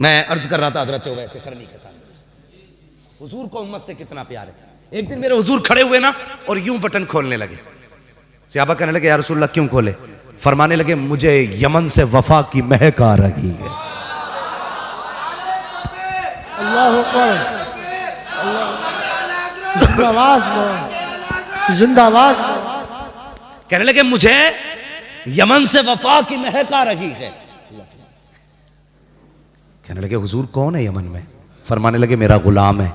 मैं अर्ज कर रहा था हजरत वैसे करनी कहता हुजूर को उम्मत से कितना प्यार है। एक दिन मेरे हुजूर खड़े हुए ना और यूं बटन खोलने लगे। सहाबा कहने लगे या रसूलल्लाह क्यों खोले? फरमाने लगे मुझे यमन से वफा की महक आ रही है। अल्लाह अकबर, जिंदाबाद जिंदाबाद। कहने लगे मुझे यमन से वफा की महक आ रही है। कहने लगे हुजूर कौन है यमन में? फरमाने लगे मेरा गुलाम है,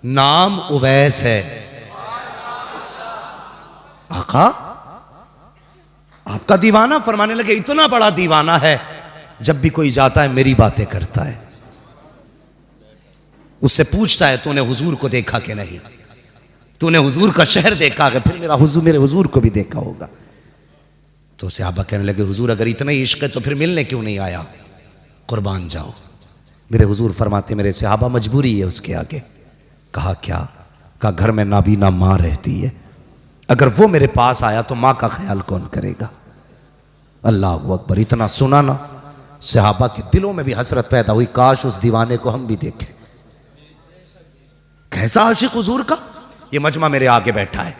नाम उवैस है। आका आपका दीवाना? फरमाने लगे इतना बड़ा दीवाना है जब भी कोई जाता है मेरी बातें करता है, उससे पूछता है तूने हुजूर को देखा कि नहीं, तूने हुजूर का शहर देखा है? फिर मेरे हुजूर को भी देखा होगा। तो सहाबा कहने लगे हुजूर अगर इतना ही इश्क है तो फिर मिलने क्यों नहीं आया? कुर्बान जाओ। मेरे हुजूर फरमाते मेरे सहाबा मजबूरी है उसके आगे। कहा क्या? कहा घर में नाबीना माँ रहती है, अगर वो मेरे पास आया तो माँ का ख्याल कौन करेगा? अल्लाह अकबर। इतना सुना ना सहाबा के दिलों में भी हसरत पैदा हुई, काश उस दीवाने को हम भी देखें। कैसा आशिक हुजूर का। ये मजमा मेरे आगे बैठा है।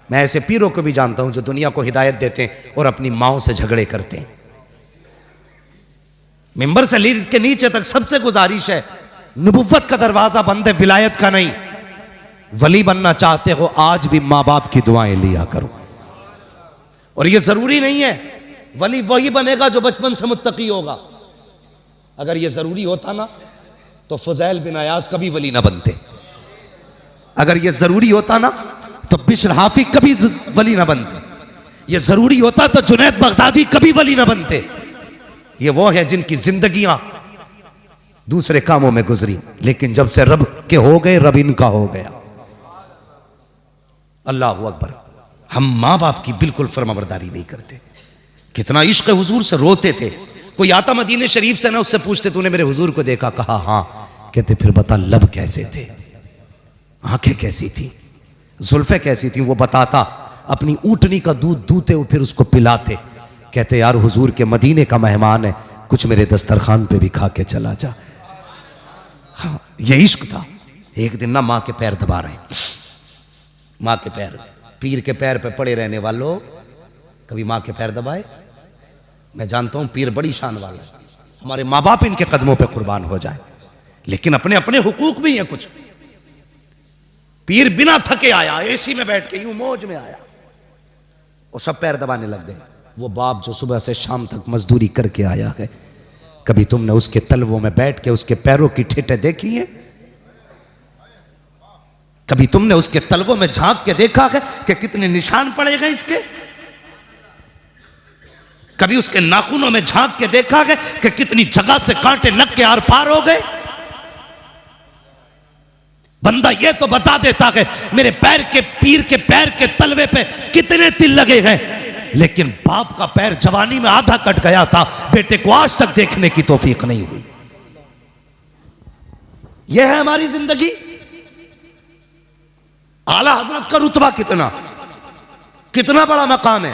मैं ऐसे पीरों को भी जानता हूं जो दुनिया को हिदायत देते हैं और अपनी माओ से झगड़े करते हैं। मिंबर से लीड के नीचे तक सबसे गुजारिश है, नबुव्वत का दरवाजा बंद है, विलायत का नहीं। वली बनना चाहते हो आज भी माँ बाप की दुआएं लिया करो। और यह जरूरी नहीं है वली वही बनेगा जो बचपन से मुत्तकी होगा। अगर यह जरूरी होता ना तो फुज़ैल बिन अयाज कभी वली ना बनते। अगर यह जरूरी होता ना तो बिश्र हाफी कभी वली ना बनते। यह जरूरी होता तो जुनैद बगदादी कभी वली ना बनते। ये वो है जिनकी जिंदगियां दूसरे कामों में गुजरी, लेकिन जब से रब के हो गए रब इनका हो गया। अल्लाह अकबर। हम माँ बाप की बिल्कुल फरमाबरदारी नहीं करते। कितना इश्क हुजूर से रोते थे। कोई आता मदीने शरीफ से ना उससे पूछते तूने मेरे हुजूर को देखा? कहा हाँ। कहते फिर बता लब कैसे थे, आंखें कैसी थी, जुल्फे कैसी थी? वो बताता। अपनी ऊँटनी का दूध दूते हुए फिर उसको पिलाते। कहते यार हुजूर के मदीने का मेहमान है, कुछ मेरे दस्तरखान पे भी खा के चला जा। हाँ ये इश्क था। एक दिन ना माँ के पैर दबा रहे हैं, माँ के पैर, पीर के पैर पे पड़े रहने वालों कभी माँ के पैर दबाए? मैं जानता हूं पीर बड़ी शान वाला है, हमारे माँ बाप इनके कदमों पे कुर्बान हो जाए, लेकिन अपने अपने हुकूक भी हैं कुछ। पीर बिना थके आया, एसी में बैठ के यूं मौज में आया, वो सब पैर दबाने लग गए। वो बाप जो सुबह से शाम तक मजदूरी करके आया है, कभी तुमने उसके तलवों में बैठ के उसके पैरों की ठेठे देखी है? कभी तुमने उसके तलवों में झांक के देखा है कि कितने निशान पड़े गए इसके? कभी उसके नाखूनों में झांक के देखा है कि कितनी जगह से कांटे लग के आर पार हो गए? बंदा ये तो बता देता है मेरे पैर के, पीर के पैर के तलवे पे कितने तिल लगे हैं, लेकिन बाप का पैर जवानी में आधा कट गया था, बेटे को आज तक देखने की तौफीक नहीं हुई। यह है हमारी जिंदगी। आला हजरत का रुतबा कितना, कितना बड़ा मकाम है।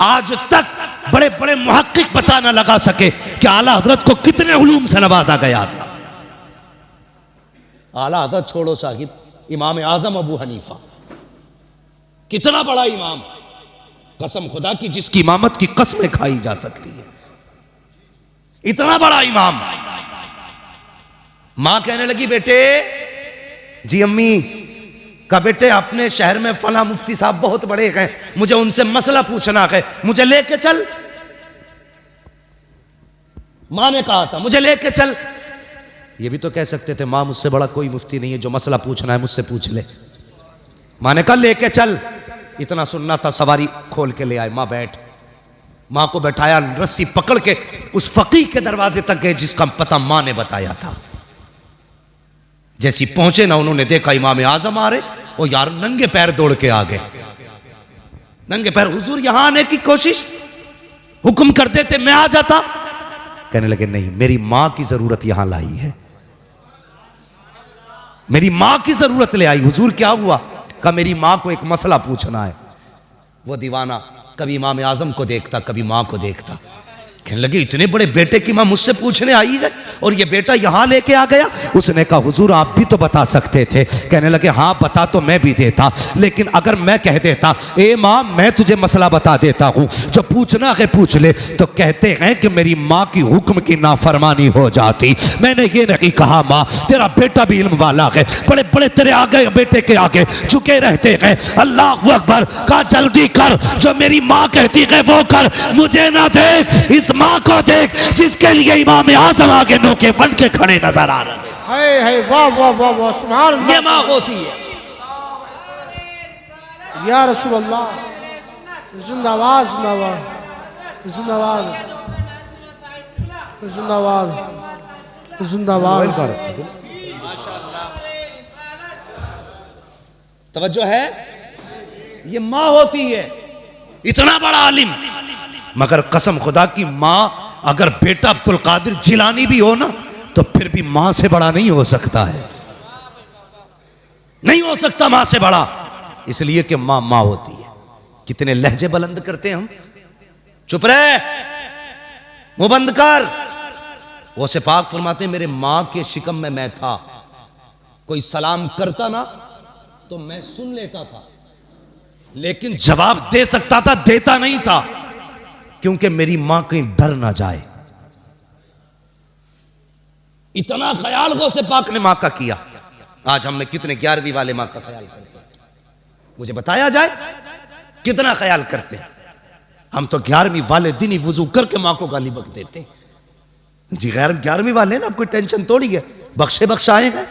आज तक बड़े बड़े मुहक्किक पता न लगा सके कि आला हजरत को कितने उलूम से नवाजा गया था। आला हजरत छोड़ो साहिब, इमाम आजम अबू हनीफा कितना बड़ा इमाम, कसम खुदा की जिसकी इमामत की कसमें खाई जा सकती है, इतना बड़ा इमाम। मां कहने लगी बेटे, जी अम्मी, का बेटे अपने शहर में फला मुफ्ती साहब बहुत बड़े हैं, मुझे उनसे मसला पूछना है, मुझे लेके चल। मां ने कहा था मुझे लेके चल। ये भी तो कह सकते थे मां मुझसे बड़ा कोई मुफ्ती नहीं है, जो मसला पूछना है मुझसे पूछ ले। मां ने कहा लेके चल। इतना सुनना था, सवारी खोल के ले आए। मां बैठ, मां को बैठाया, रस्सी पकड़ के उस फकीह के दरवाजे तक गए जिसका पता मां ने बताया था। जैसी पहुंचे ना, उन्होंने देखा इमाम आजम आ रहे, वो यार नंगे पैर दौड़ के आ गए। नंगे पैर, हुजूर यहां आने की कोशिश, हुक्म कर देते मैं आ जाता। कहने लगे नहीं, मेरी मां की जरूरत यहां लाई है, मेरी मां की जरूरत ले आई। हुजूर क्या हुआ? कहा मेरी मां को एक मसला पूछना है। वो दीवाना कभी इमाम आजम को देखता, कभी मां को देखता। कहने लगे इतने बड़े बेटे की माँ मुझसे पूछने आई है और ये बेटा यहाँ लेके आ गया। उसने कहा हुजूर आप भी तो बता सकते थे। कहने लगे हाँ बता तो मैं भी देता, लेकिन अगर मैं कह देता ए माँ मैं तुझे मसला बता देता हूँ, जो पूछना है पूछ ले, तो कहते हैं कि मेरी माँ की हुक्म की नाफरमानी हो जाती। मैंने ये नहीं कहा माँ तेरा बेटा भी इल्म वाला है, बड़े बड़े तेरे आगे बेटे के आगे झुके रहते हैं। अल्लाह अकबर, कहा जल्दी कर, जो मेरी माँ कहती है वो कर, मुझे ना देख इस माँ को देख जिसके लिए इमाम आजम आगे नोके बन के खड़े नजर आ रहे हैं। है वाह वाह वाह वाह सुभान अल्लाह। ये माँ होती है। या रसूल अल्लाह, जिंदाबाद जिंदाबाद जिंदाबाद जिंदाबाद जिंदाबाद। तवज्जो है, ये माँ होती है, इतना बड़ा आलिम, मगर कसम खुदा की माँ अगर बेटा अब्दुल कादिर जिलानी भी हो ना तो फिर भी मां से बड़ा नहीं हो सकता है, नहीं हो सकता मां से बड़ा, इसलिए कि मां मां होती है। कितने लहजे बुलंद करते हैं हम। चुप रहे, मुंह बंद कर। वो से पाक फरमाते मेरे मां के शिकम में मैं था, कोई सलाम करता ना तो मैं सुन लेता था, लेकिन जवाब दे सकता था, देता नहीं था, क्योंकि मेरी मां कहीं डर ना जाए। इतना ख्याल गौसे पाक ने मां का किया। आज हमने कितने 11वीं वाले मां का ख्याल करते हैं, मुझे बताया जाए कितना ख्याल करते हैं। हम तो 11वीं वाले दिन ही वुजू करके मां को गाली बक देते हैं। जी गैर 11वीं वाले ना, अब कोई टेंशन थोड़ी है, बख्शे बख्शाएंगे।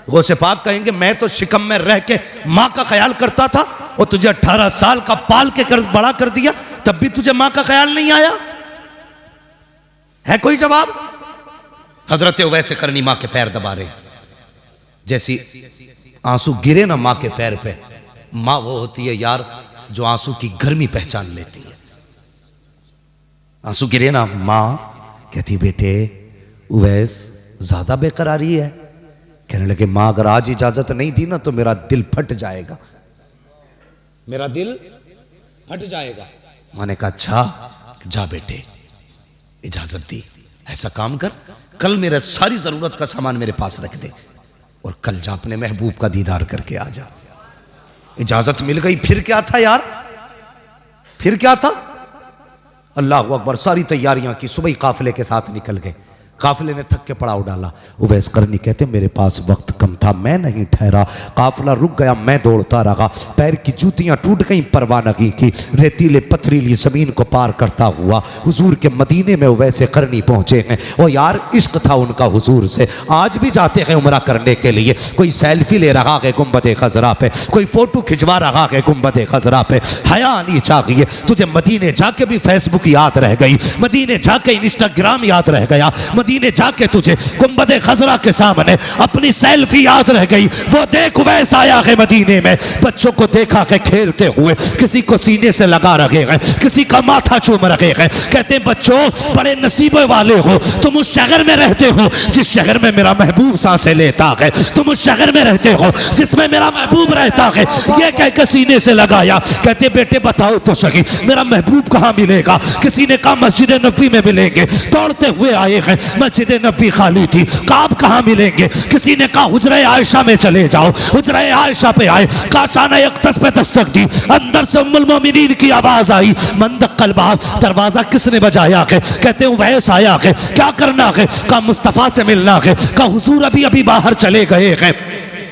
गौसे पाक कहेंगे मैं तो शिकम में रह के मां का ख्याल करता था और तुझे 18 साल का पाल के बड़ा कर दिया, तब भी तुझे मां का ख्याल नहीं आया। है कोई जवाब? हजरत वैसे करनी मां के पैर दबा रहे, जैसी आंसू गिरे ना मां के पैर पे, मां वो होती है यार जो आंसू की गर्मी पहचान लेती है। आंसू गिरे ना, मां कहती बेटे उवैस ज्यादा बेकरारी है। कहने लगे मां अगर आज इजाजत नहीं दी ना तो मेरा दिल फट जाएगा, मेरा दिल फट जाएगा। मां ने कहा अच्छा जा बेटे, इजाजत दी। ऐसा काम कर, कल मेरा सारी जरूरत का सामान मेरे पास रख दे और कल जा अपने महबूब का दीदार करके आ जा। इजाजत मिल गई, फिर क्या था यार, फिर क्या था। अल्लाह अकबर, सारी तैयारियां की, सुबह काफिले के साथ निकल गए। काफिले ने थक के पड़ाव डाला। उवैस करनी कहते मेरे पास वक्त कम था, मैं नहीं ठहरा, काफिला रुक गया, मैं दौड़ता रहा, पैर की जूतियां टूट गई, परवाह नहीं की, रेतीले पथरीली जमीन को पार करता हुआ हुजूर के मदीने में उवैस करनी पहुंचे हैं। और यार इश्क था उनका हुजूर से। आज भी जाते हैं उमरा करने के लिए, कोई सेल्फी ले रहा है गुंबद खजरा पे, कोई फोटो खिंचवा रहा है गुंबद खजरा पे। हया आनी चाहिए तुझे, मदीने जाके भी फेसबुक याद रह गई, मदीने जाके इंस्टाग्राम याद रह गया, मदीने जाके तुझे गुंबद खजरा के सामने अपनी सेल्फी याद रह गई। वो देख वैसा आया है मदीने में, बच्चों को देखा है खेलते हुए, किसी को सीने से लगा रखे हैं, किसी का माथा चूम रखे हैं। कहते हैं बच्चों बड़े नसीबे वाले हो, तुम उस शहर में रहते हो जिस शहर में मेरा महबूब सांसें लेता है, तुम उस शहर में रहते हो जिसमें मेरा महबूब रहता है। ये कह के सीने से लगाया। कहते बेटे बताओ तो सही मेरा महबूब कहाँ मिलेगा। किसी ने कहा मस्जिद नबी में मिलेंगे, दौड़ते हुए आए हैं, मस्जिद नबी खाली थी, काब कहाँ मिलेंगे। किसी ने कहा हुजरे आयशा में चले जाओ, हुजरे आयशा पे आए, काशाना यक्तस पे दस्तक दी, अंदर से उम्मुल मोमिनीन की आवाज आई, मंदक्कल बाब, दरवाजा किसने बजाया है। कहते हैं वैस आया है, क्या करना है। कहा मुस्तफा से मिलना है। कहा हुजूर अभी अभी बाहर चले गए हैं।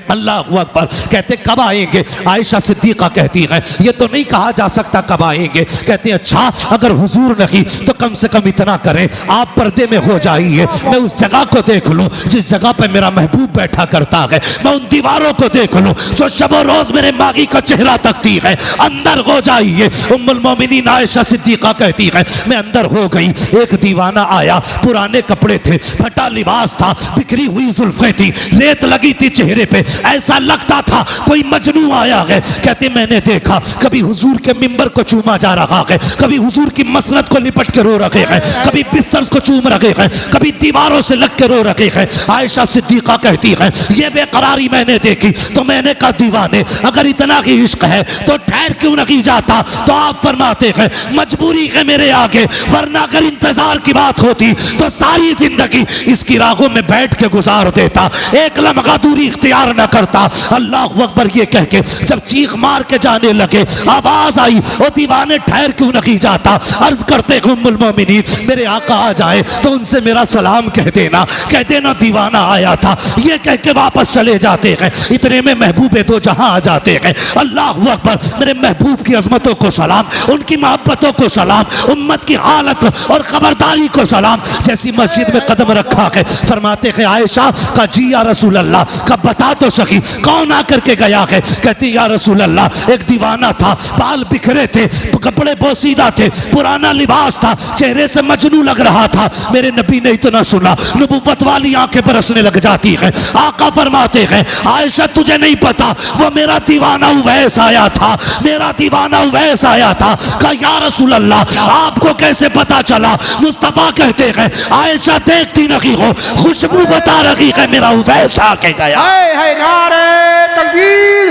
अल्लाह अकबर। कहते कब आएंगे। आयशा सिद्दीका कहती है ये तो नहीं कहा जा सकता कब आएंगे। कहते अच्छा अगर हुजूर नहीं तो कम से कम इतना करें आप पर्दे में हो जाइए, मैं उस जगह को देख लूं जिस जगह पे मेरा महबूब बैठा करता है, मैं उन दीवारों को देख लूं जो शबो रोज मेरे मागी का चेहरा तकती है, अंदर हो जाइए। उम्मुल मोमिनीन आयशा सिद्दीका कहती है मैं अंदर हो गई। एक दीवाना आया, पुराने कपड़े थे, फटा लिबास था, बिखरी हुई जुल्फें थी, रेत लगी थी चेहरे पे, ऐसा लगता था कोई मजनू आया है। कहते मैंने देखा कभी हुजूर के मिंबर को चूमा जा रहा है, कभी हुजूर की मसनद को लिपट के रो रखे हैं, कभी बिस्तर को चूम रखे हैं, कभी दीवारों से लग के रो रखे हैं। आयशा सिद्दीका कहती है ये बेकरारी मैंने देखी तो मैंने कहा दीवाने अगर इतना ही इश्क है तो ठहर क्यों नहीं जाता। तो आप फरमाते हैं मजबूरी है मेरे आगे, वरना अगर इंतजार की बात होती तो सारी जिंदगी इसकी राहों में बैठ के गुजार देता, एक लम्हा दूरी इख्तियार न करता। अल्लाह अकबर ये कह के जब चीख मार के जाने लगे आवाज आई ओ दीवाने ठहर क्यों नहीं जाता। अर्ज करते उम्मुल मोमिनीन मेरे आका आ जाए तो उनसे मेरा सलाम कह देना दीवाना आया था। ये कह के वापस चले जाते हैं, इतने में महबूबे दो जहां आ जाते हैं। अल्लाह अकबर मेरे महबूब की अजमतों को सलाम, उनकी मोहब्बतों को सलाम, उम्मत की हालत और खबरदारी को सलाम। जैसी मस्जिद में कदम रखा है फरमाते हैं आयशा का जी या रसूल अल्लाह का बता तो सही कौन आकर के गया है। कहती या रसूल अल्लाह एक दीवाना था, बाल बिखरे थे, कपड़े बोसीदा थे, पुराना लिबास था, चेहरे से मजनू लग रहा था। मेरे नबी ने इतना सुना नबुव्वत वाली आंखें बरसने लग जाती हैं। आका फरमाते हैं आयशा तुझे नहीं पता वो मेरा दीवाना उवैस आया था, मेरा दीवाना उवैस आया था। कहा या रसूल अल्लाह आपको कैसे पता चला। मुस्तफा कहते हैं आयशा देखती नहीं हो खुशबू बता रही है मेरा उवैस आके गया। है नारे तकबीर,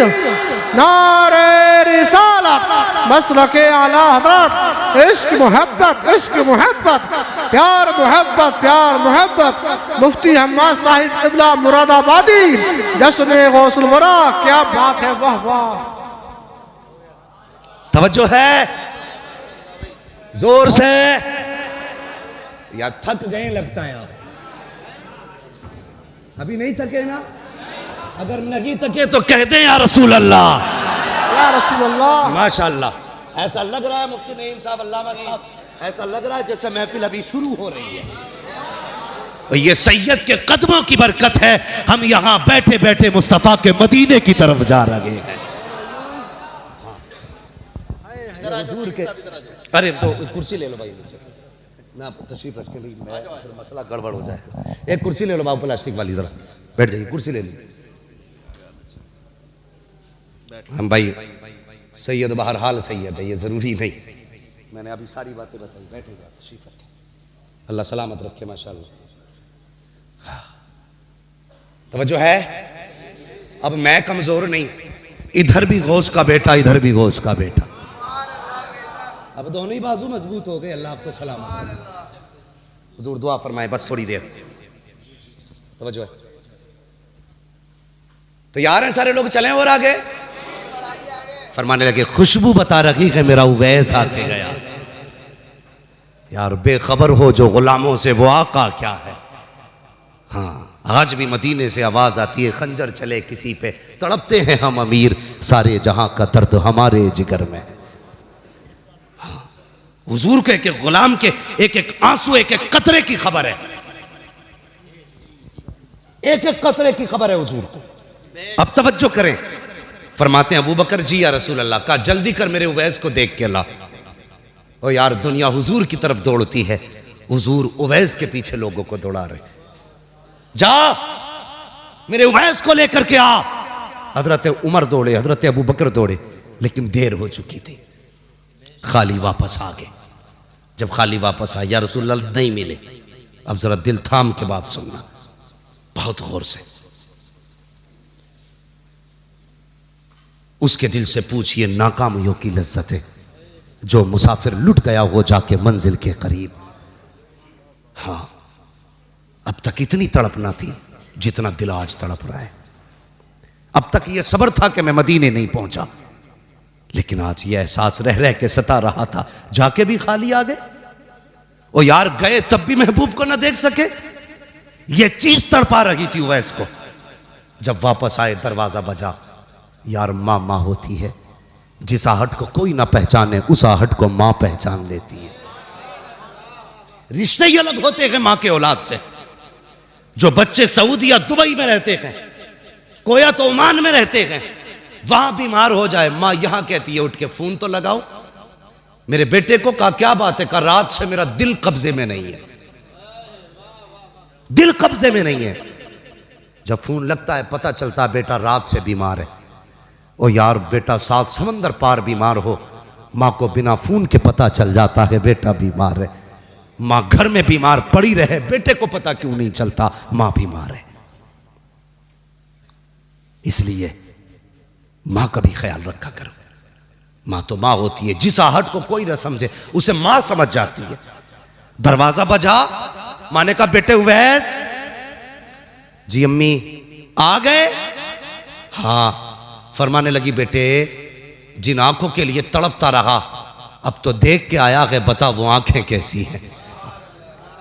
नारे रिसालत, मसलके आला हज़रत, इश्क मोहब्बत, प्यार मोहब्बत, प्यार मोहब्बत। मुफ्ती हम्माद साहिब क़िबला मुरादाबादी, जश्न गौसुल वरा, क्या बात है, वाह वाह। तवज्जो है जोर से या थक गए लगता है आप अभी नहीं थके ना। अगर नहीं थके तो कह दें या रसूल अल्लाह, या रसूल अल्लाह। माशाअल्लाह ऐसा लग रहा है मुफ्ती नईम साहब, अल्लामा साहब, ऐसा लग रहा है जैसे महफिल अभी शुरू हो रही है। और ये सैयद के कदमों की बरकत है, हम यहां बैठे बैठे मुस्तफा के मदीने की तरफ जा रहे हैं। अरे तो कुर्सी ले लो भाई नीचे से ना, तशरीफ रख के भाई, मैं फिर मसला गड़बड़ हो जाए। एक कुर्सी ले लो बाबू प्लास्टिक वाली, जरा बैठ जाइए, कुर्सी ले ली। हम भाई सैयद बहरहाल सैयद है, ये जरूरी नहीं, मैंने अभी सारी बातें बताई। बैठे जाए, तशरीफ रखे, अल्लाह सलामत रखे माशाअल्लाह। तवज्जो है। अब मैं कमजोर नहीं, इधर भी गौस का बेटा, इधर भी गौस का बेटा, अब दोनों ही बाजू मजबूत हो गए। अल्लाह आपको सलामत। हुजूर दुआ फरमाए बस थोड़ी देर। तवज्जो है। तैयार हैं सारे लोग, चलें और आगे। फरमाने लगे खुशबू बता रही है मेरा उवैस आके गया। यार बेखबर हो जो गुलामों से वो आका क्या है। हाँ आज भी मदीने से आवाज आती है खंजर चले किसी पे, तड़पते हैं हम अमीर, सारे जहां का दर्द हमारे जिगर में है। हुजूर के एक गुलाम के एक एक आंसू, एक एक कतरे की खबर है, एक एक कतरे की खबर है हुजूर को। अब तवज्जो करें, फरमाते हैं अबू बकर जी या रसूल अल्लाह का जल्दी कर मेरे उवैस को देख के ला। ओ यार दुनिया हुजूर की तरफ दौड़ती है, हुजूर उवैस के पीछे लोगों को दौड़ा रहे। जा मेरे उवैस को लेकर के आ। हजरत उमर दौड़े, हजरत अबू बकर दौड़े, लेकिन देर हो चुकी थी, खाली वापस आ गए। जब खाली वापस आया या रसूल अल्लाह नहीं मिले। अब जरा दिल थाम के बात सुनना बहुत गौर से, उसके दिल से पूछिए नाकामियों की लज्जतें, जो मुसाफिर लुट गया वो जाके मंजिल के करीब। हाँ अब तक इतनी तड़प ना थी जितना दिल आज तड़प रहा है। अब तक ये सब्र था कि मैं मदीने नहीं पहुंचा, लेकिन आज ये एहसास रह रह के सता रहा था जाके भी खाली आ गए। ओ यार गए तब भी महबूब को ना देख सके, ये चीज तड़पा रही थी उवैस को। जब वापस आए दरवाजा बजा। यार माँ माँ होती है, जिस आहट को कोई ना पहचाने उस आहट को माँ पहचान लेती है। रिश्ते ही अलग होते हैं माँ के औलाद से। जो बच्चे सऊदी या दुबई में रहते हैं, कोया तो ओमान में रहते हैं, वहां बीमार हो जाए माँ यहां कहती है उठ के फोन तो लगाओ मेरे बेटे को। कहा क्या बात है? कहा रात से मेरा दिल कब्जे में नहीं है, दिल कब्जे में नहीं है। जब फोन लगता है पता चलता है बेटा रात से बीमार है। ओ यार बेटा 7 समंदर पार बीमार हो, माँ को बिना फोन के पता चल जाता है बेटा बीमार है। माँ घर में बीमार पड़ी रहे, बेटे को पता क्यों नहीं चलता माँ बीमार है। इसलिए माँ का भी ख्याल रखा करो। माँ तो माँ होती है, जिस आहट को कोई न समझे उसे माँ समझ जाती है। दरवाजा बजा, माँ ने कहा बेटे उवैस। जी अम्मी आ गए? हाँ। फरमाने लगी बेटे जिन आंखों के लिए तड़पता रहा अब तो देख के आया है, बता वो आंखें कैसी हैं।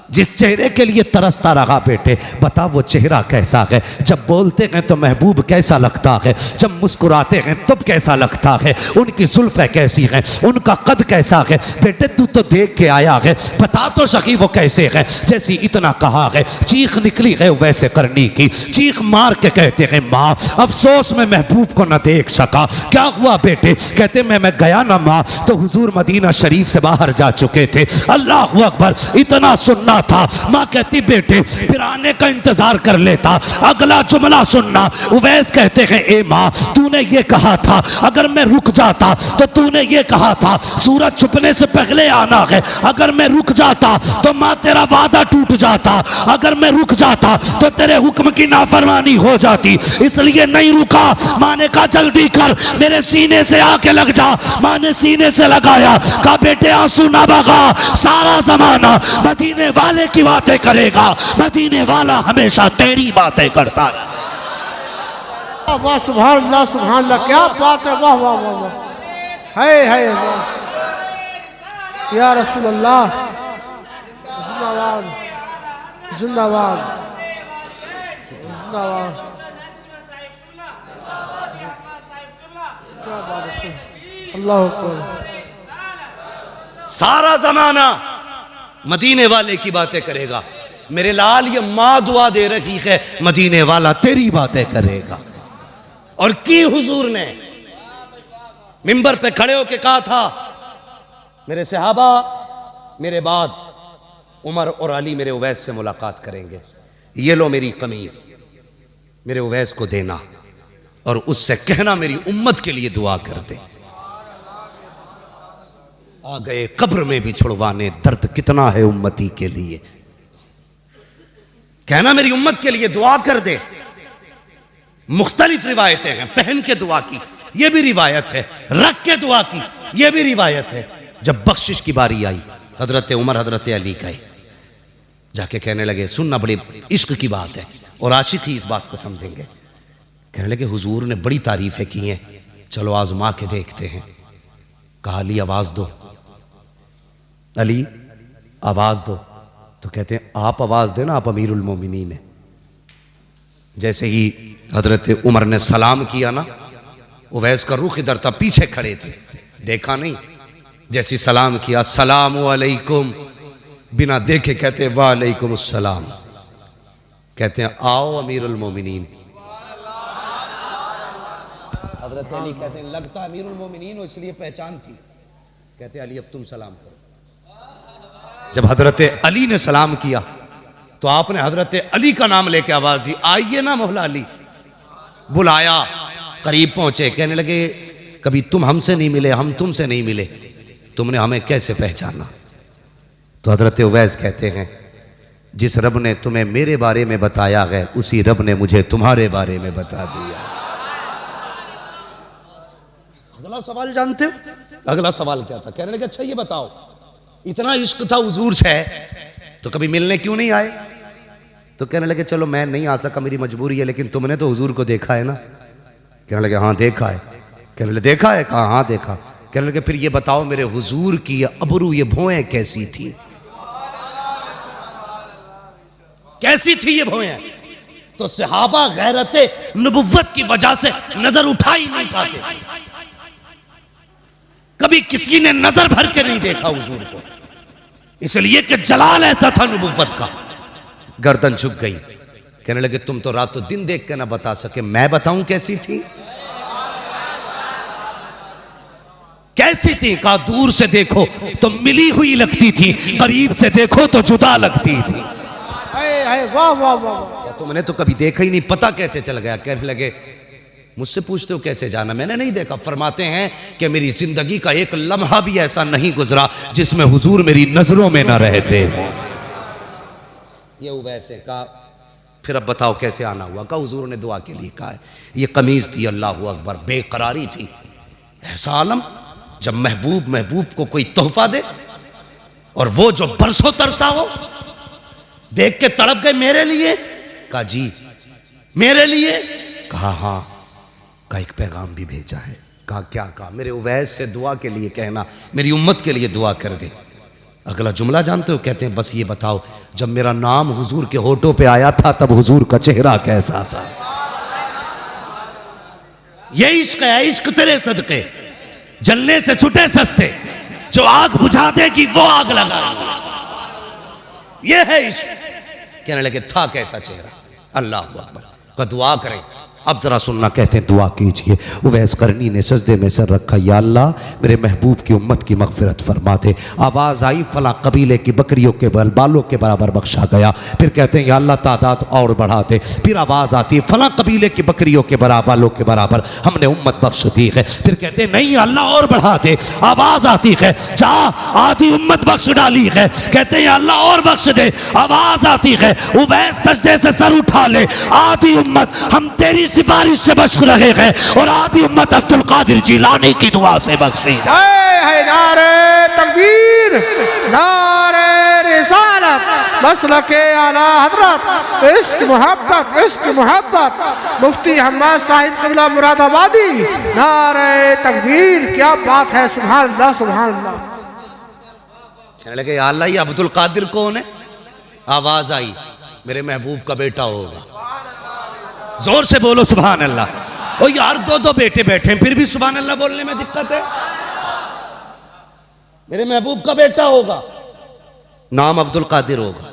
जिस चेहरे के लिए तरसता रहा बेटे बता वो चेहरा कैसा है। जब बोलते हैं तो महबूब कैसा लगता है, जब मुस्कुराते हैं तब कैसा लगता है, उनकी जुल्फें कैसी हैं, उनका कद कैसा है। बेटे तू तो देख के आया है, बता तो सही वो कैसे है। जैसी इतना कहा है चीख निकली है वैसे करनी की। चीख मार के कहते हैं माँ अफसोस में महबूब को न देख सका। क्या हुआ बेटे? कहते मैं गया ना माँ तो हुजूर मदीना शरीफ से बाहर जा चुके थे। अल्लाह अकबर, इतना सुनना था। माँ कहती बेटे फिर आने का इंतजार कर लेता, अगला जुमला सुनना। उवैस कहते हैं ए माँ तूने ये कहा था अगर मैं रुक जाता तो तूने ये कहा था सूरज छुपने से पहले आना है। अगर मैं रुक जाता तो माँ तेरा वादा टूट जाता, अगर मैं रुक जाता तो तेरे हुक्म की नाफरमानी हो जाती, इसलिए नहीं रुका। माँ ने कहा जल्दी कर, मेरे सीने से आके लग जा। माँ ने सीने से लगाया, कहा बेटे आंसू ना बहा, सारा जमाना मदीने वाले की बातें करेगा, मदीने वाला हमेशा तेरी बातें करता है। वाह सुभान अल्लाह, क्या बात है। वाह वाह वाह वाह, है वाह। या रसूल अल्लाह जिंदाबाद जिंदाबाद जिंदाबाद। क्या बात है, अल्लाह अकबर। सारा जमाना मदीने वाले की बातें करेगा। मेरे लाल ये माँ दुआ दे रही है मदीने वाला तेरी बातें करेगा। और की हुजूर ने मिंबर पे खड़े होके कहा था मेरे सहाबा मेरे बाद उमर और अली मेरे उवैस से मुलाकात करेंगे, ये लो मेरी कमीज मेरे उवैस को देना और उससे कहना मेरी उम्मत के लिए दुआ कर दे। आ गए कब्र में भी छुड़वाने, दर्द कितना है उम्मती के लिए। कहना मेरी उम्मत के लिए दुआ कर दे। मुख्तलिफ रिवायतें हैं, पहन के दुआ की यह भी रिवायत है, रख के दुआ की यह भी रिवायत है। जब बख्शिश की बारी आई हजरत उमर हजरत अली गए, जाके कहने लगे सुनना बड़ी इश्क की बात है और आशिक ही इस बात को समझेंगे। कहने लगे हुजूर ने बड़ी तारीफें की हैं, चलो आजमा के देखते हैं। कहा अली आवाज दो, अली आवाज दो। तो कहते हैं आप आवाज देना, आप अमीरुल मोमिनीन हैं। जैसे ही हजरत उमर ने सलाम किया ना, उवैस का रुख इधर था, पीछे खड़े थे, देखा नहीं। जैसी सलाम किया सलाम अलैकुम, बिना देखे कहते वालेकुम अस्सलाम। कहते हैं आओ अमीरुल मोमिनीन। हजरत अली कहते हैं लगता अमीरुल मोमिनीन हो इसलिए पहचान थी। कहते अली अब तुम सलाम करो। जब हजरत अली ने सलाम किया तो आपने हजरत अली का नाम लेके आवाज दी, आइए ना मौला अली। बुलाया, करीब पहुंचे, कहने लगे कभी तुम हमसे नहीं मिले, हम तुमसे नहीं मिले, तुमने हमें कैसे पहचाना? तो हजरत उवैस कहते हैं जिस रब ने तुम्हें मेरे बारे में बताया है उसी रब ने मुझे तुम्हारे बारे में बता दिया। अगला सवाल जानते हो? अगला सवाल क्या था? कहने लगे अच्छा ये बताओ इतना इश्क था हुजूर से तो कभी मिलने क्यों नहीं आए? तो कहने लगे चलो मैं नहीं आ सका, मेरी मजबूरी है, लेकिन तुमने तो हुजूर को देखा है ना? कहने लगे हाँ देखा है। कहने लगे देखा है? कहा हाँ देखा। कहने लगे फिर ये बताओ मेरे हुजूर की अबरू ये भौएं कैसी थी? कैसी थी ये भौएं? तो सहाबा गैरत नबुव्वत की वजह से नजर उठा ही नहीं पाते, कभी किसी ने नजर भर के नहीं देखा हुजूर को, इसलिए कि जलाल ऐसा था नबुव्वत का। गर्दन झुक गई। कहने लगे तुम तो रातों दिन देख के ना बता सके, मैं बताऊं कैसी थी? कैसी थी? कहा दूर से देखो तो मिली हुई लगती थी, करीब से देखो तो जुदा लगती थी। हाय वाह वाह वाह। तुमने तो कभी देखा ही नहीं, पता कैसे चल गया? कहने लगे मुझसे पूछते हो कैसे जाना, मैंने नहीं देखा। फरमाते हैं कि मेरी जिंदगी का एक लम्हा भी ऐसा नहीं गुजरा जिसमें हुजूर मेरी नजरों में ना रहते। ये वैसे कहा, फिर अब बताओ कैसे आना हुआ? कहा हुजूर ने दुआ के लिए कहा है। ये कमीज थी, अल्लाह अकबर, बेकरारी थी। ऐसा आलम जब महबूब को कोई तोहफा दे और वो जो बरसों तरसा हो, देख के तड़प गए मेरे लिए। कहा जी मेरे लिए? कहा हाँ। का एक पैगाम भी भेजा है। कहा क्या? कहा मेरे उवैस से दुआ के लिए कहना, मेरी उम्मत के लिए दुआ कर दे। अगला जुमला जानते हो? कहते हैं बस ये बताओ, जब मेरा नाम हुजूर के होठों पे आया था तब हुजूर का चेहरा कैसा था? ये इश्क है, इश्क तेरे सदके जलने से छुटे सस्ते, जो आग बुझा देगी वो आग लगा। ये है इश्क। कहने लगे था कैसा चेहरा? अल्लाह अकबर। का दुआ करें। अब जरा सुनना, कहते हैं दुआ कीजिए। उवैस करनी ने सजदे में सर रखा, या अल्लाह मेरे महबूब की उम्मत की मगफिरत फरमा दे। आवाज़ आई फला कबीले की बकरियों के बालों के बराबर बख्शा गया। फिर कहते हैं या अल्लाह तादाद और बढ़ा दे। फिर आवाज़ आती है फला कबीले की बकरियों के बालों के बराबर हमने उम्मत बख्श दी है। फिर कहते हैं नहीं अल्लाह और बढ़ा दे। आवाज़ आती है जा आधी उम्मत बख्श डाली है। कहते हैं अल्लाह और बख्श दे। आवाज़ आती है उवैस सजदे से सर उठा ले, आधी उम्मत हम तेरी सिफारिश से बख्श रहे हैं और आधी उम्मत अब्दुल कादिर जिलानी की दुआ से बख्शी। है नारे तकबीर, नारे रिसालत, मसलके आला हजरत, इश्क मोहब्बत, इश्क मोहब्बत, मुफ्ती हम्माद साहिब क़िबला मुरादाबादी। नारे तकबीर, क्या बात है, सुभान अल्लाह सुभान अल्लाह। कहने लगे या अल्लाह ये अब्दुल कादिर कौन है? आवाज आई मेरे महबूब का बेटा होगा। जोर से बोलो सुभान अल्लाह। ओ यार दो दो बेटे बैठे हैं फिर भी सुभान अल्लाह बोलने में दिक्कत है। मेरे महबूब का बेटा होगा, नाम अब्दुल कादिर होगा।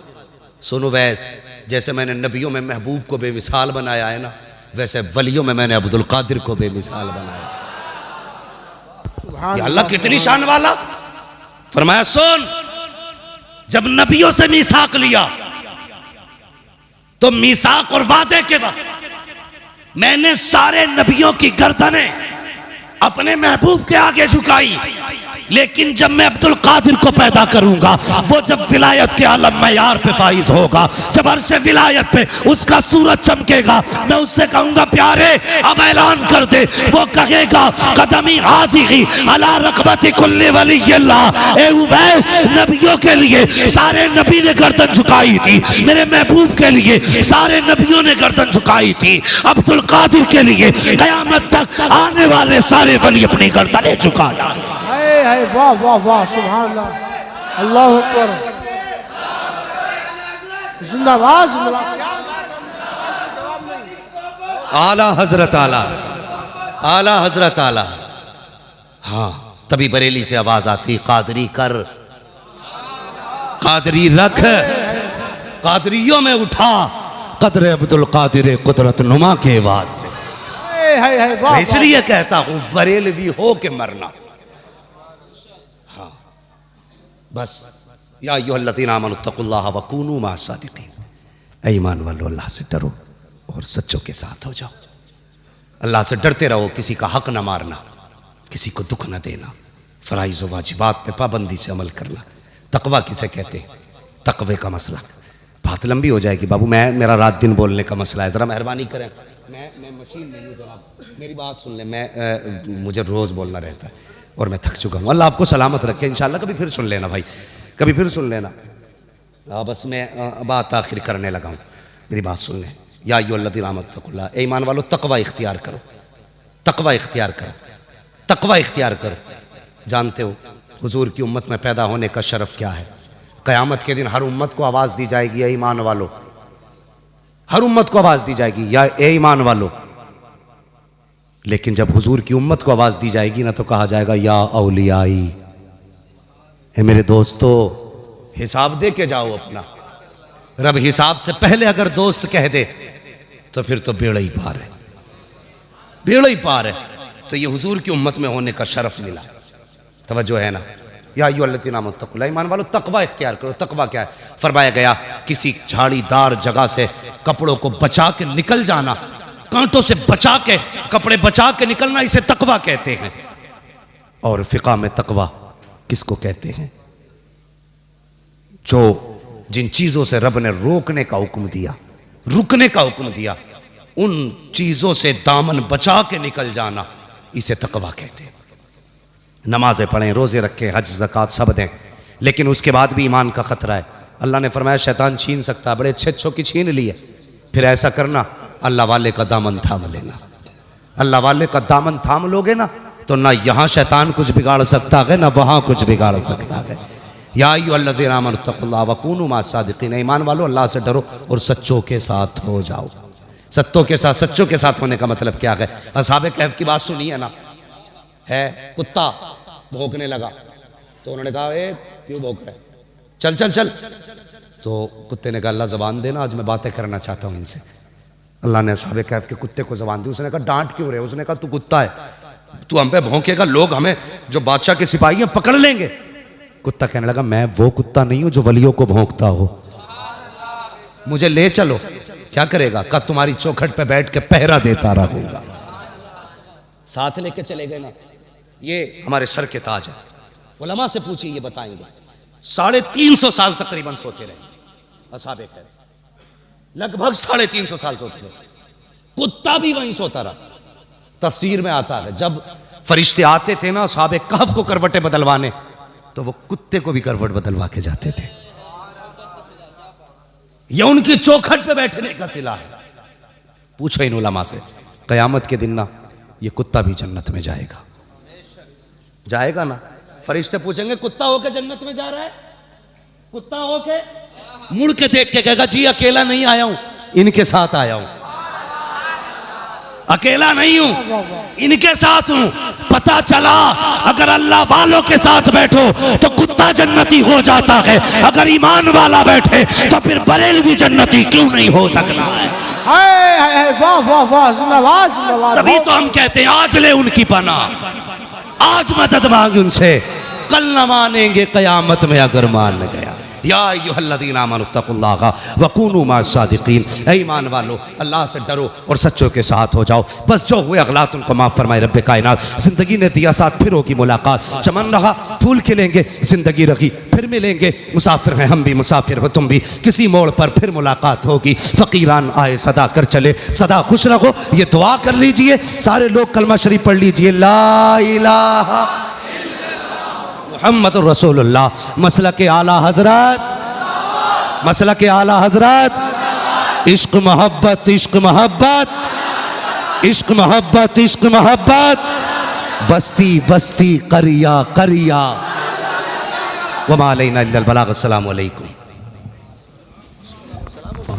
सुनो वैस, जैसे मैंने नबियों में महबूब को बेमिसाल बनाया है ना, वैसे वलियों में मैंने अब्दुल कादिर को बेमिसाल बनाया। या अल्लाह कितनी शान वाला। फरमाया सुन, जब नबियों से मीसाक लिया तो मीसाक और वादे के वक्त मैंने सारे नबियों की गर्दनें अपने महबूब के आगे झुकाई, लेकिन जब मैं अब्दुल कादिर को पैदा करूंगा, वो जब विलायत के आलम मयार पे फाइज होगा, जब अर्श विलायत पे उसका सूरज चमकेगा, मैं उससे कहूंगा प्यारे अब ऐलान कर दे। वो कहेगा कदमी हाज़िही अला रक़बती कुल्ली वलिय्यिल्लाह। ए उवैस, नबियों के लिए सारे नबी ने गर्दन झुकाई थी, मेरे महबूब के लिए सारे नबियों ने गर्दन झुकाई थी, अब्दुल कादिर के लिए कयामत तक आने वाले सारे वली अपनी गर्दनें झुकाना। है वाह वाह वाह सुभान अल्लाह, अल्लाह अकबर, जिंदाबाद जिंदाबाद। आला हजरत आला, आला हजरत आला। हाँ, तभी बरेली से आवाज आती कादरी कर, कादरी रख, कादरियों में उठा कदर अब्दुल कादिर कुदरत नुमा के आवाज से। मैं इसलिए कहता हूं बरेलवी हो के मरना। बस या अय्युहल्लज़ीना आमनुत्तक़ुल्लाह व कूनू मअस-सादिक़ीन। ईमान वालों, अल्लाह से डरो और सच्चों के साथ हो जाओ। अल्लाह से डरते रहो, किसी का हक ना मारना, किसी को दुख न देना, फ़राइज़ व वाजिबात पे पाबंदी से अमल करना। तकवा किसे कहते हैं? तकवे का मसला बात लंबी हो जाएगी बाबू, मेरा रात दिन बोलने का मसला है, ज़रा मेहरबानी करें। मैं मशीन नहीं हूँ जनाब, मेरी बात सुन लें। मुझे रोज़ बोलना रहता है और मैं थक चुका हूँ। अल्लाह आपको सलामत रखे इंशाअल्लाह। कभी फिर सुन लेना भाई, कभी फिर सुन लेना। बस मैं बात आखिर करने लगा हूँ, मेरी बात सुन लें। या अय्युहल्लज़ीना आमनुत्तक़ुल्लाह, ए ईमान वालों तकवा इख्तियार करो, तकवा इख्तियार करो, तकवा इख्तियार करो। जानते हो हुजूर की उम्मत में पैदा होने का शरफ क्या है? क़यामत के दिन हर उम्मत को आवाज़ दी जाएगी ए ईमान वालों, हर उम्मत को आवाज़ दी जाएगी या ए ईमान वालों। लेकिन जब हुजूर की उम्मत को आवाज़ दी जाएगी ना, तो कहा जाएगा या औलियाई, ए मेरे दोस्तों हिसाब दे के जाओ अपना। रब हिसाब से पहले अगर दोस्त कह दे तो फिर तो बेड़ा ही पार है, बेड़ा ही पार है। तो ये हुजूर की उम्मत में होने का शरफ मिला। तवज्जो है ना? या अय्युहल्लज़ीना आमनू तक़ुल्लाह, ईमान वालों तकवा इख्तियार करो। तकवा क्या है? फरमाया गया किसी झाड़ीदार जगह से कपड़ों को बचा के निकल जाना, कांटों से बचा के, कपड़े बचा के निकलना, इसे तकवा कहते हैं। और फ़िक़्ह में तकवा किसको कहते हैं? जो जिन चीज़ों से रब ने रोकने का हुक्म दिया, रुकने का हुक्म दिया, उन चीज़ों से दामन बचा के निकल जाना, इसे तकवा कहते हैं। नमाज़ें पढ़ें, रोज़े रखें, हज ज़कात सब दें, लेकिन उसके बाद भी ईमान का ख़तरा है। अल्लाह ने फरमाया शैतान छीन सकता है, बड़े अच्छे अच्छों की छीन लिए, फिर ऐसा करना अल्लाह वाले का दामन थाम लेना। अल्लाह वाले का दामन थाम लोगे ना तो ना यहाँ शैतान कुछ बिगाड़ सकता है, ना वहाँ कुछ बिगाड़ सकता है। या अय्युहल्लज़ीना आमनू तक़ुल्लाह वकूनू मअस-सादिक़ीन, ईमान वालों अल्लाह से डरो और सच्चों के साथ हो जाओ। सच्चों के साथ होने का मतलब क्या है? असहाबे कहफ की बात सुनी है ना, है कुत्ता भौंकने लगा तो उन्होंने कहा ए क्यों भौंक रहा है, चल चल चल। तो कुत्ते ने कहा अल्लाह ज़बान देना, आज मैं बातें करना चाहता हूँ इनसे। अल्लाह ने असहाबे कहफ के कुत्ते को ज़बान दी। उसने कहा डांट क्यों रहे? उसने कहा तू कुत्ता है, तू हम पे भौंकेगा, लोग हमें जो बादशाह के सिपाही हैं पकड़ लेंगे। कुत्ता कहने लगा मैं वो कुत्ता नहीं हूं जो वलियों को भौंकता हो, मुझे ले चलो। क्या करेगा? कहा तुम्हारी चौखट पे बैठ के पहरा देता रहूंगा। साथ लेके चले गए ना। ये हमारे सर के ताज है। उलमा से पूछिए, ये बताएंगे 350 साल तकरीबन सोते रहे असहाबे कहफ, लगभग 350 साल सोते रहे। कुत्ता भी वहीं सोता रहा। तफसीर में आता है जब फरिश्ते आते थे ना असहाबे कहफ को करवटें बदलवाने, तो वो कुत्ते को भी करवट बदलवा के जाते थे। यह उनकी चौखट पे बैठने का सिला है। पूछो इन उलमा से, कयामत के दिन ना ये कुत्ता भी जन्नत में जाएगा, जाएगा ना। फरिश्ते पूछेंगे कुत्ता होके जन्नत में जा रहा है? कुत्ता होके मुड़ के देख के कहेगा जी अकेला नहीं आया हूं, इनके साथ आया हूं, अकेला नहीं हूं, इनके साथ हूं। पता चला अगर अल्लाह वालों के साथ बैठो तो कुत्ता जन्नती हो जाता है, अगर ईमान वाला बैठे तो फिर बरेलवी जन्नती क्यों नहीं हो सकता है? वाह वाह वाह, जिंदाबाद जिंदाबाद। तभी तो हम कहते हैं आज ले उनकी पनाह, आज मदद मांग उनसे, कल न मानेंगे कयामत में अगर मान गया। या अय्युहल्लज़ीना आमनू तक़ुल्लाह वकूनू मअस-सादिक़ीन, ऐ ईमान वालो अल्लाह से डरो और सच्चों के साथ हो जाओ। बस जो हुए अगलात उनको माफ़ फरमाए रब्बे कायनात। ज़िंदगी ने दिया साथ, फिर होगी मुलाकात। चमन रहा फूल खिलेंगे, ज़िंदगी रही फिर मिलेंगे। मुसाफिर हैं हम भी, मुसाफिर हो तुम भी, किसी मोड़ पर फिर मुलाकात होगी। फ़कीरान आए सदा कर चले, सदा खुश रहो। ये दुआ कर लीजिए, सारे लोग कलमा शरीफ पढ़ लीजिए, ला इलाहा मुहम्मदुर रसूलुल्लाह। मसलके आला हज़रत, मसलके आला हज़रत, इश्क मोहब्बत, इश्क मोहब्बत, इश्क मोहब्बत, इश्क मोहब्बत, बस्ती बस्ती करिया करिया। वमा अलैना इल्लल बलाग। अस्सलामु अलैकुम।